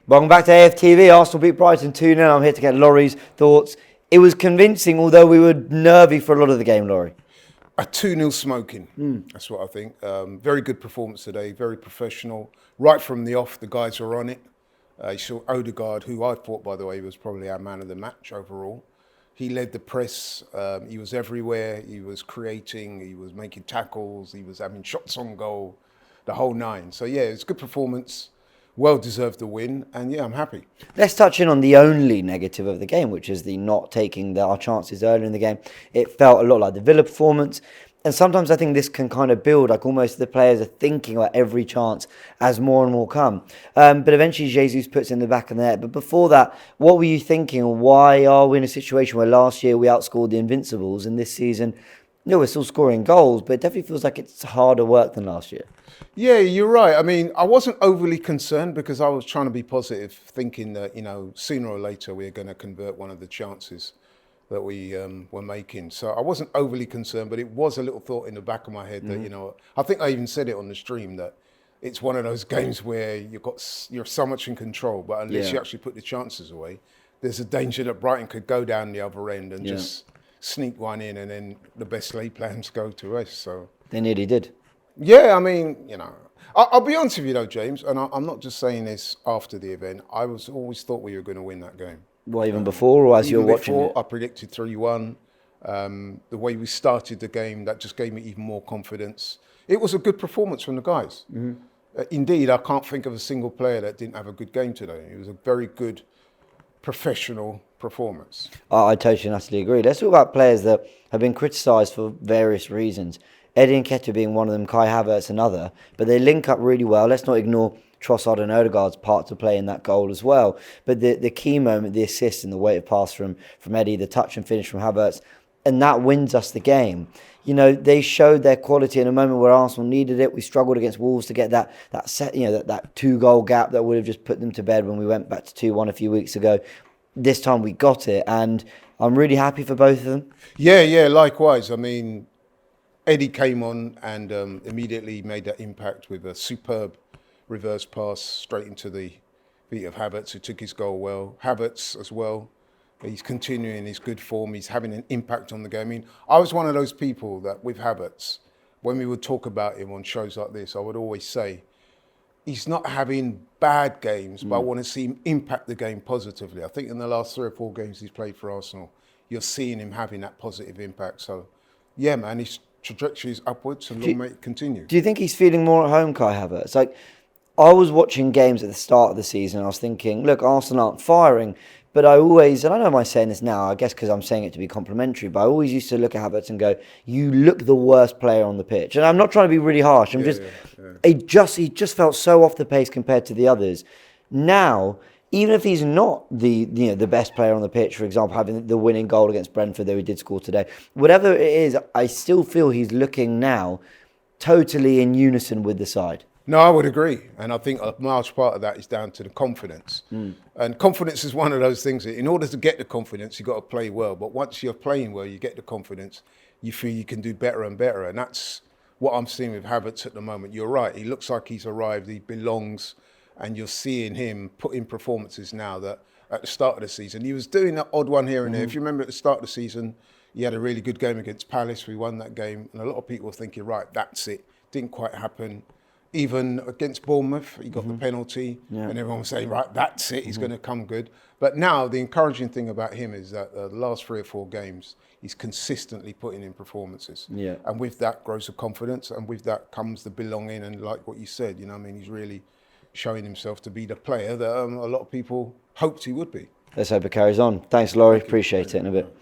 Welcome back to AFTV. Arsenal beat Brighton 2-0. I'm here to get Laurie's thoughts. It was convincing, although we were nervy for a lot of the game, Laurie. A 2-0 smoking, that's what I think. Very good performance today, very professional. Right from the off, the guys were on it. You saw Odegaard, who I thought, by the way, was probably our man of the match overall. He led the press, he was everywhere, he was creating, he was making tackles, he was having shots on goal, the whole nine. So yeah, it's a good performance. Well deserved the win, and yeah, I'm happy. Let's touch in on the only negative of the game, which is the not taking our chances earlier in the game. It felt a lot like the Villa performance, and sometimes I think this can kind of build, like almost the players are thinking about every chance as more and more come. But eventually Jesus puts in the back of the net. But before that, what were you thinking? Why are we in a situation where last year we outscored the Invincibles, and this season, no, we're still scoring goals, but it definitely feels like it's harder work than last year. Yeah, you're right. I mean, I wasn't overly concerned because I was trying to be positive, thinking that, sooner or later we're going to convert one of the chances that we were making. So I wasn't overly concerned, but it was a little thought in the back of my head that, I think I even said it on the stream that it's one of those games where you're so much in control, but unless you actually put the chances away, there's a danger that Brighton could go down the other end and just sneak one in, and then the best laid plans go to us. So they nearly did. Yeah, I mean, I'll be honest with you though, James, and I'm not just saying this after the event. I always thought we were going to win that game. Well, even before, or as you're watching it? I predicted 3-1. The way we started the game, that just gave me even more confidence. It was a good performance from the guys. Indeed, I can't think of a single player that didn't have a good game today. It was a very good professional performance. I totally and utterly agree. Let's talk about players that have been criticised for various reasons. Eddie Nketiah being one of them, Kai Havertz another, but they link up really well. Let's not ignore Trossard and Odegaard's part to play in that goal as well. But the key moment, the assist and the weight of pass from Eddie, the touch and finish from Havertz, and that wins us the game. They showed their quality in a moment where Arsenal needed it. We struggled against Wolves to get that set, that 2-goal gap that would have just put them to bed when we went back to 2-1 a few weeks ago. This time we got it, and I'm really happy for both of them. Yeah, likewise. I mean, Eddie came on and immediately made that impact with a superb reverse pass straight into the feet of Havertz, who took his goal well. Havertz as well. He's continuing his good form. He's having an impact on the game. I mean, I was one of those people that with Havertz, when we would talk about him on shows like this, I would always say, he's not having bad games, but I want to see him impact the game positively. I think in the last 3 or 4 games he's played for Arsenal, you're seeing him having that positive impact. So, yeah, man, his trajectory is upwards and long may it continue. Do you think he's feeling more at home, Kai Havertz? Like, I was watching games at the start of the season, and I was thinking, look, Arsenal aren't firing, but I always, and I know I'm saying this now, I guess because I'm saying it to be complimentary, but I always used to look at Havertz and go, you look the worst player on the pitch. And I'm not trying to be really harsh. He just felt so off the pace compared to the others. Now, even if he's not the best player on the pitch, for example, having the winning goal against Brentford, though he did score today, whatever it is, I still feel he's looking now totally in unison with the side. No, I would agree. And I think a large part of that is down to the confidence. And confidence is one of those things that in order to get the confidence, you've got to play well. But once you're playing well, you get the confidence, you feel you can do better and better. And that's what I'm seeing with Havertz at the moment. You're right. He looks like he's arrived. He belongs. And you're seeing him put in performances now that at the start of the season, he was doing that odd one here and there. If you remember at the start of the season, he had a really good game against Palace. We won that game. And a lot of people were thinking, right, that's it. Didn't quite happen. Even against Bournemouth, he got the penalty, and everyone was saying, right, that's it, he's going to come good. But now the encouraging thing about him is that the last 3 or 4 games, he's consistently putting in performances. And with that grows the confidence, and with that comes the belonging, and like what you said, he's really showing himself to be the player that a lot of people hoped he would be. Let's hope it carries on. Thanks, Laurie. Appreciate it in a bit.